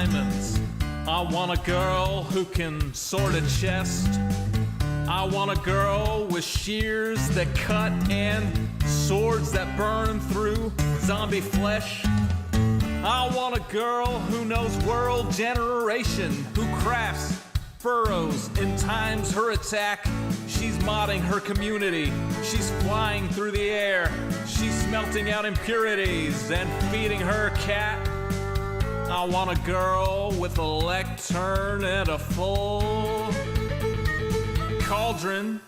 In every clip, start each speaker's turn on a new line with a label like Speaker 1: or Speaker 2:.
Speaker 1: diamonds. I want a girl who can sort a chest. I want a girl with shears that cut and swords that burn through zombie flesh. I want a girl who knows world generation, who crafts furrows and times her attack. She's modding her community. She's flying through the air. She's smelting out impurities and feeding her cat. I want a girl with a lectern and a full cauldron.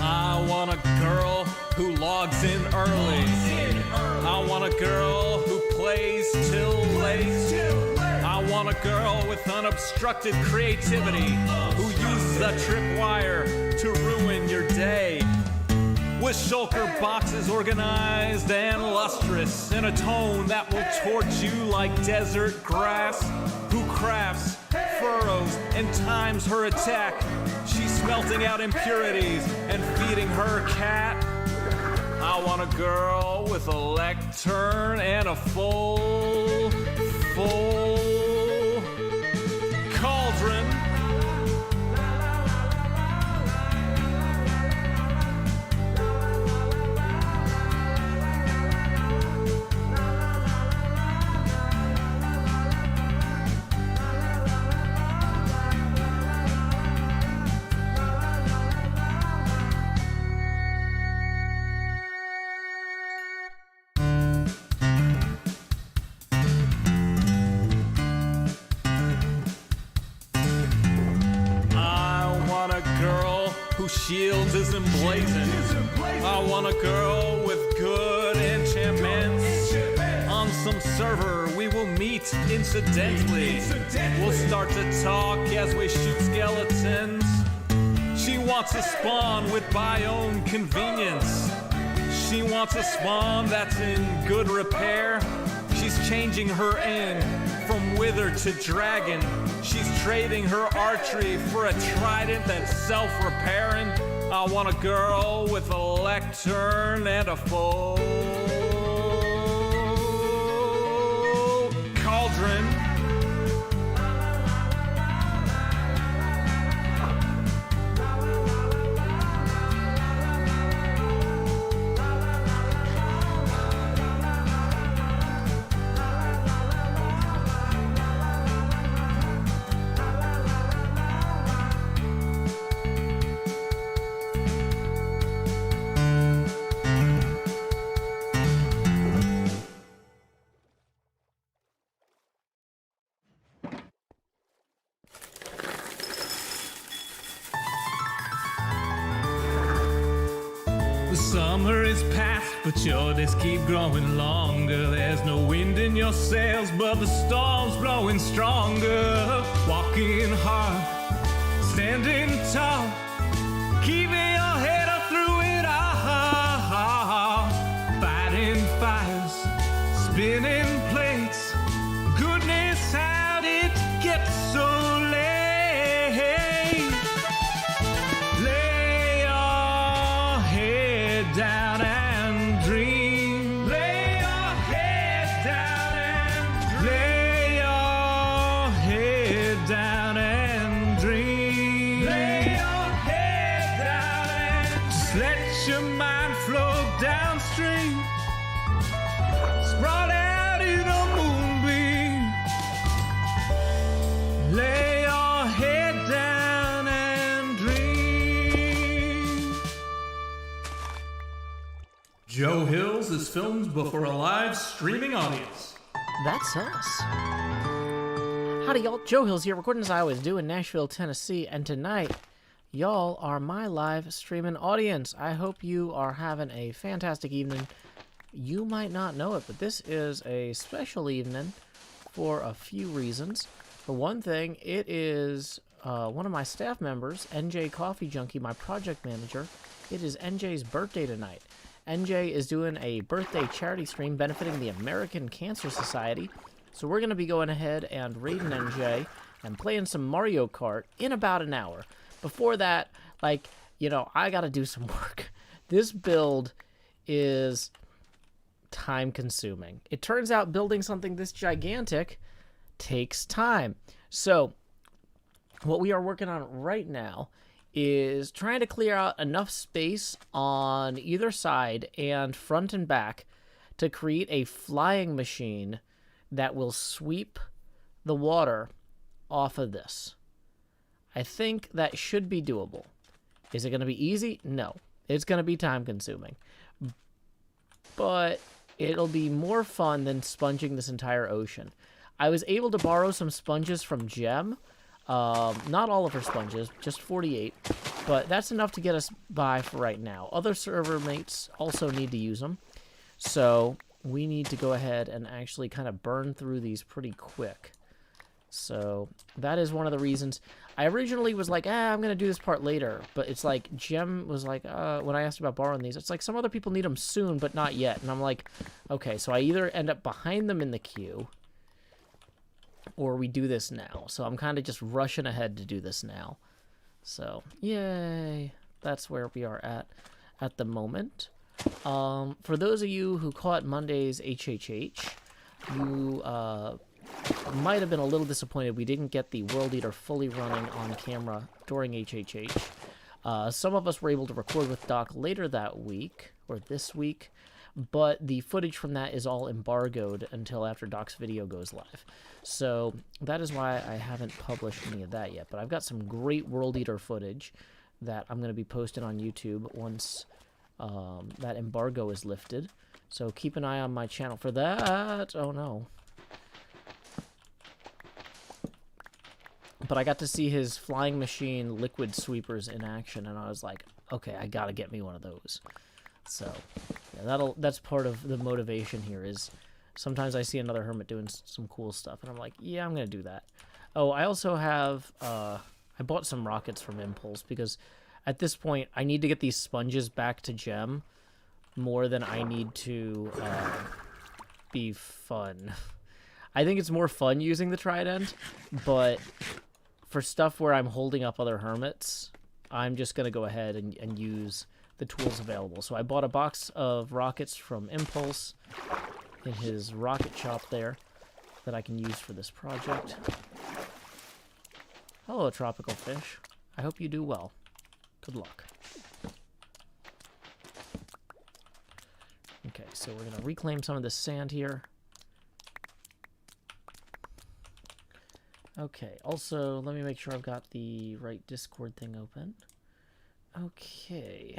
Speaker 1: I want a girl who logs in early. I want a girl who plays till late. I want a girl with unobstructed creativity who uses a tripwire to ruin your day. With shulker boxes organized and lustrous in a tone that will torch you like desert grass. Who crafts furrows and times her attack. She's smelting out impurities and feeding her cat. I want a girl with a lectern and a full cauldron. Shield is emblazoned. I want a girl with good enchantments. On some server we will meet incidentally. We'll start to talk as we shoot skeletons. She wants a spawn with biome convenience. She wants a spawn that's in good repair. She's changing her end from wither to dragon. She's trading her archery for a trident that's self-repairing. I want a girl with a lectern and a full cauldron. Summer is past, but your days keep growing longer. There's no wind in your sails, but the storm's blowing stronger. Walking hard, standing tall, keeping your head up through it all. Fighting fires, spinning plates. Goodness, how did it get so late? Down and dream. Lay your head down and lay your head down and dream. Lay your head down and just let your mind flow downstream. Sprawled out in a moonbeam. Lay your head down and dream. Joe Hills is filmed before a live streaming audience.
Speaker 2: That's us. Howdy, y'all. Joe Hills here, recording as I always do in Nashville, Tennessee, and tonight, y'all are my live streaming audience. I hope you are having a fantastic evening. You might not know it, but this is a special evening for a few reasons. For one thing, it is one of my staff members, NJ Coffee Junkie, my project manager. It is NJ's birthday tonight. NJ is doing a birthday charity stream benefiting the American Cancer Society. So we're going to be going ahead and raiding NJ and playing some Mario Kart in about an hour. Before that, Like, you know, I gotta do some work. This build is time consuming. It turns out building something this gigantic takes time. So what we are working on right now is trying to clear out enough space on either side and front and back to create a flying machine that will sweep the water off of this. I think that should be doable. Is it going to be easy? No. It's going to be time consuming. But it'll be more fun than sponging this entire ocean. I was able to borrow some sponges from Gem. Not all of her sponges, just 48. But that's enough to get us by for right now. Other server mates also need to use them. So we need to go ahead and actually kind of burn through these pretty quick. So that is one of the reasons. I originally was like, I'm going to do this part later. But it's like, Gem was like, when I asked about borrowing these, it's like some other people need them soon, but not yet. And I'm like, okay, so I either end up behind them in the queue, or we do this now. So I'm kind of just rushing ahead to do this now. So, yay. That's where we are at the moment. For those of you who caught Monday's HHH, you might have been a little disappointed we didn't get the World Eater fully running on camera during HHH. Some of us were able to record with Doc later that week, or this week, but the footage from that is all embargoed until after Doc's video goes live. So that is why I haven't published any of that yet, but I've got some great World Eater footage that I'm going to be posting on YouTube once that embargo is lifted. So keep an eye on my channel for that. Oh no. But I got to see his flying machine liquid sweepers in action, and I was like, okay, I gotta get me one of those. So yeah, that's part of the motivation here. Is sometimes I see another hermit doing some cool stuff, and I'm like, yeah, I'm gonna do that. Oh, I also have I bought some rockets from Impulse because at this point I need to get these sponges back to Gem more than I need to be fun. I think it's more fun using the trident, but for stuff where I'm holding up other hermits, I'm just going to go ahead and use the tools available. So I bought a box of rockets from Impulse in his rocket shop there that I can use for this project. Hello, tropical fish. I hope you do well. Good luck. Okay, so we're going to reclaim some of this sand here. Okay, also, let me make sure I've got the right Discord thing open. Okay.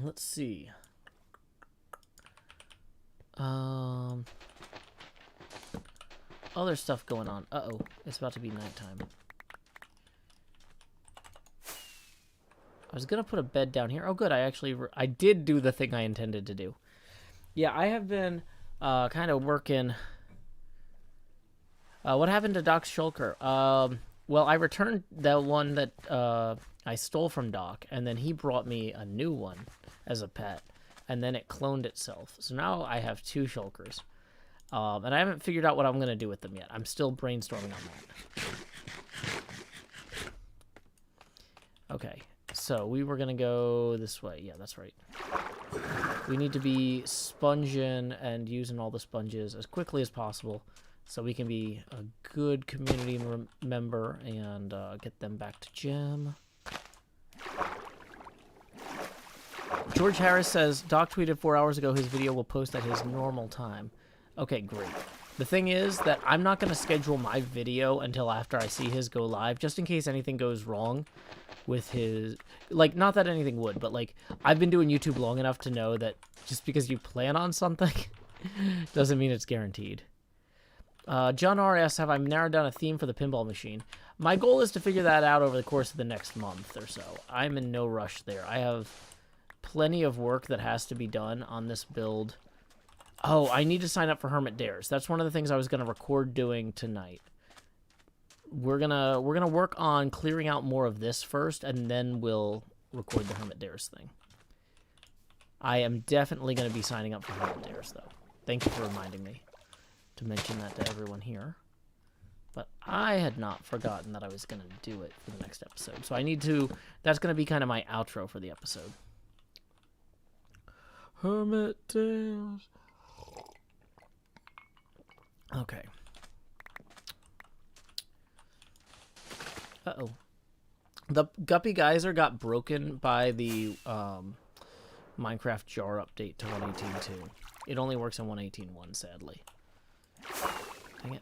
Speaker 2: Let's see. Other stuff going on. Uh-oh, it's about to be nighttime. I was gonna put a bed down here. Oh, good, I did do the thing I intended to do. Yeah, I have been kind of working... what happened to Doc's shulker? Well, I returned the one that I stole from Doc, and then he brought me a new one as a pet, and then it cloned itself. So now I have two shulkers, and I haven't figured out what I'm going to do with them yet. I'm still brainstorming on that. Okay, so we were going to go this way. Yeah, that's right. We need to be sponging and using all the sponges as quickly as possible, so we can be a good community member and get them back to Gem. George Harris says, Doc tweeted 4 hours ago his video will post at his normal time. Okay, great. The thing is that I'm not going to schedule my video until after I see his go live, just in case anything goes wrong with his... Like, not that anything would, but, like, I've been doing YouTube long enough to know that just because you plan on something doesn't mean it's guaranteed. John R. asks, have I narrowed down a theme for the pinball machine? My goal is to figure that out over the course of the next month or so. I'm in no rush there. I have plenty of work that has to be done on this build. Oh, I need to sign up for Hermit Dares. That's one of the things I was going to record doing tonight. We're gonna work on clearing out more of this first, and then we'll record the Hermit Dares thing. I am definitely going to be signing up for Hermit Dares, though. Thank you for reminding me to mention that to everyone here. But I had not forgotten that I was going to do it for the next episode. So I need to... That's going to be kind of my outro for the episode. Hermit Tales. Okay. Uh-oh. The Guppy Geyser got broken by the Minecraft jar update to 1.18.2. It only works on 1.18.1, sadly. Dang it.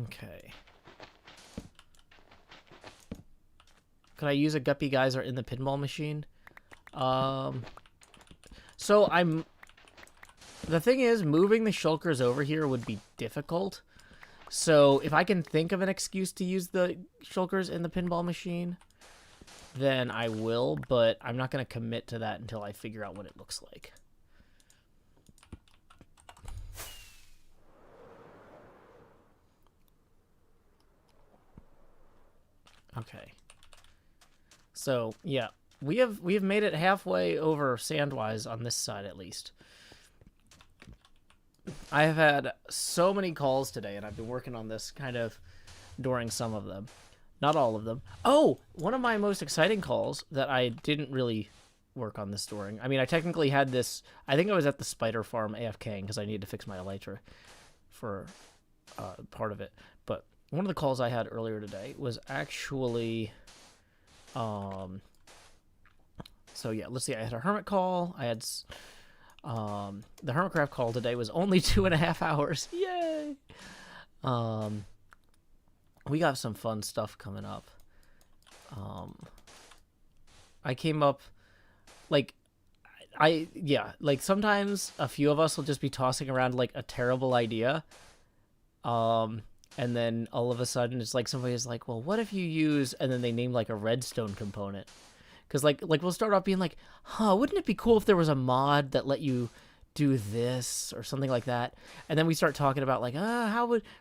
Speaker 2: Okay. Could I use a Guppy Geyser in the pinball machine? So I'm... The thing is, moving the shulkers over here would be difficult. So if I can think of an excuse to use the shulkers in the pinball machine, then I will, but I'm not going to commit to that until I figure out what it looks like. Okay. So, yeah, we have made it halfway over sandwise on this side at least. I have had so many calls today, and I've been working on this kind of during some of them. Not all of them. Oh, one of my most exciting calls that I didn't really work on this during. I mean, I technically had this... I think I was at the spider farm AFKing because I needed to fix my elytra for part of it. But one of the calls I had earlier today was actually... So, yeah, let's see. I had a hermit call. I had... the HermitCraft call today was only 2.5 hours. Yay! We got some fun stuff coming up. I came up, like, like sometimes a few of us will just be tossing around like a terrible idea. And then all of a sudden it's like somebody's like, well, what if you use, and then they name like a redstone component. Because like we'll start off being like, wouldn't it be cool if there was a mod that let you do this or something like that? And then we start talking about like,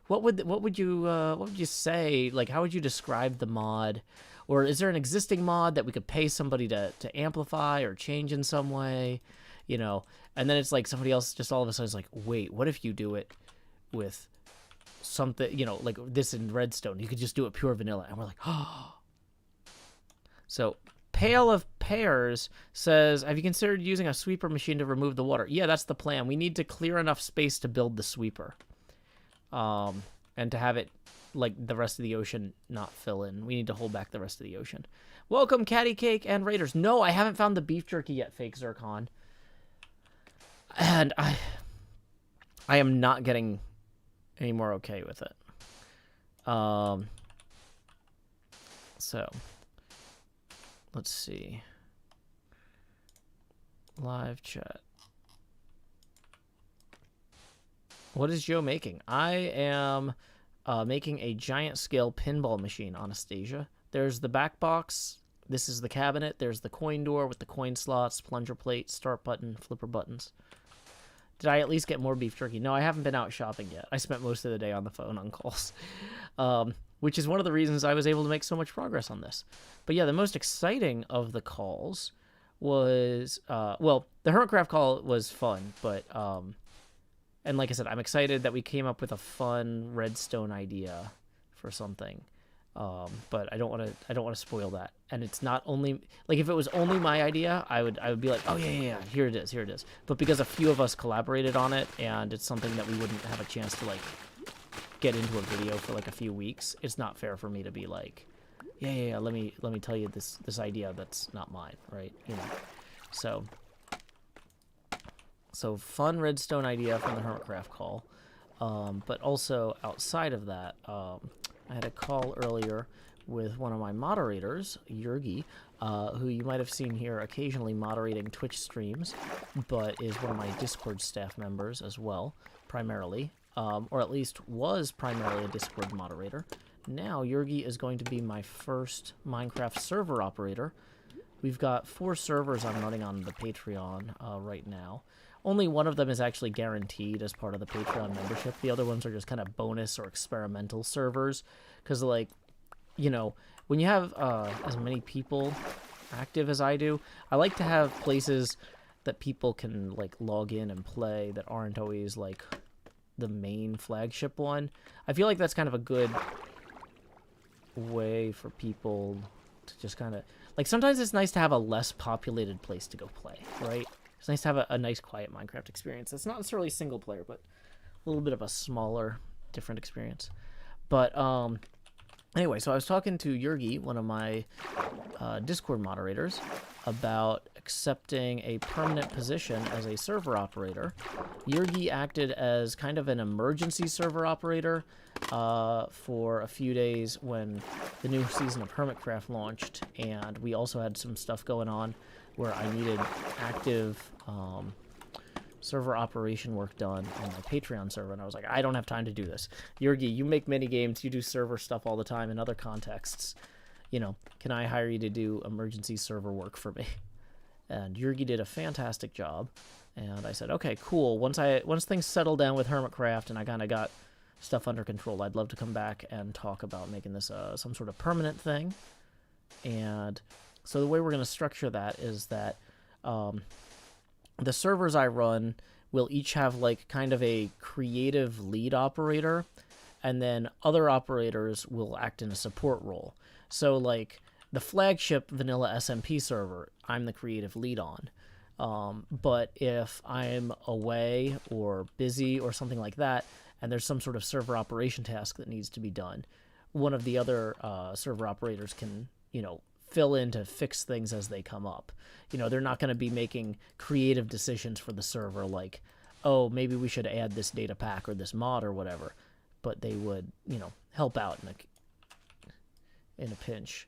Speaker 2: what would you say? Like, how would you describe the mod? Or is there an existing mod that we could pay somebody to amplify or change in some way? You know, and then it's like somebody else just all of a sudden is like, wait, what if you do it with something, you know, like this in redstone? You could just do it pure vanilla. And we're like, oh. So Pale of Pears says, have you considered using a sweeper machine to remove the water? Yeah, that's the plan. We need to clear enough space to build the sweeper. And to have it, like, the rest of the ocean not fill in. We need to hold back the rest of the ocean. Welcome, Catty Cake and Raiders. No, I haven't found the beef jerky yet, Fake Zircon. And I am not getting any more okay with it. So... let's see. Live chat. What is Joe making? I am making a giant scale pinball machine, Anastasia. There's the back box. This is the cabinet. There's the coin door with the coin slots, plunger plate, start button, flipper buttons. Did I at least get more beef jerky? No, I haven't been out shopping yet. I spent most of the day on the phone on calls. Which is one of the reasons I was able to make so much progress on this. But yeah, the most exciting of the calls was, well, the HermitCraft call was fun, but, and like I said, I'm excited that we came up with a fun redstone idea for something. But I don't want to spoil that. And it's not only, like, if it was only my idea, I would be like, oh yeah, here it is. But because a few of us collaborated on it, and it's something that we wouldn't have a chance to, like, get into a video for like a few weeks, it's not fair for me to be like, yeah, let me tell you this idea that's not mine, right? You know. So fun redstone idea from the HermitCraft call. But also outside of that, I had a call earlier with one of my moderators, Yurgi, who you might have seen here occasionally moderating Twitch streams, but is one of my Discord staff members as well, primarily. Or at least was primarily a Discord moderator. Now, Yurgi is going to be my first Minecraft server operator. We've got 4 servers I'm running on the Patreon right now. Only one of them is actually guaranteed as part of the Patreon membership. The other ones are just kind of bonus or experimental servers. Because, like, you know, when you have as many people active as I do, I like to have places that people can, like, log in and play that aren't always, like, the main flagship one. I feel like that's kind of a good way for people to just kind of... Like, sometimes it's nice to have a less populated place to go play, right? It's nice to have a nice, quiet Minecraft experience. It's not necessarily single player, but a little bit of a smaller, different experience. But, anyway, so I was talking to Yurgi, one of my Discord moderators, about accepting a permanent position as a server operator. Yurgi acted as kind of an emergency server operator for a few days when the new season of HermitCraft launched, and we also had some stuff going on where I needed active server operation work done on my Patreon server, and I was like, I don't have time to do this. Yurgi, you make mini games, you do server stuff all the time in other contexts. You know, can I hire you to do emergency server work for me? And Yurgi did a fantastic job, and I said, okay, cool. Once things settle down with HermitCraft and I kind of got stuff under control, I'd love to come back and talk about making this some sort of permanent thing. And so the way we're going to structure that is that the servers I run will each have, like, kind of a creative lead operator, and then other operators will act in a support role. So, like, the flagship vanilla SMP server, I'm the creative lead on. But if I'm away or busy or something like that, and there's some sort of server operation task that needs to be done, one of the other server operators can, you know, fill in to fix things as they come up. You know, they're not going to be making creative decisions for the server like, oh, maybe we should add this data pack or this mod or whatever. But they would, you know, help out in a pinch.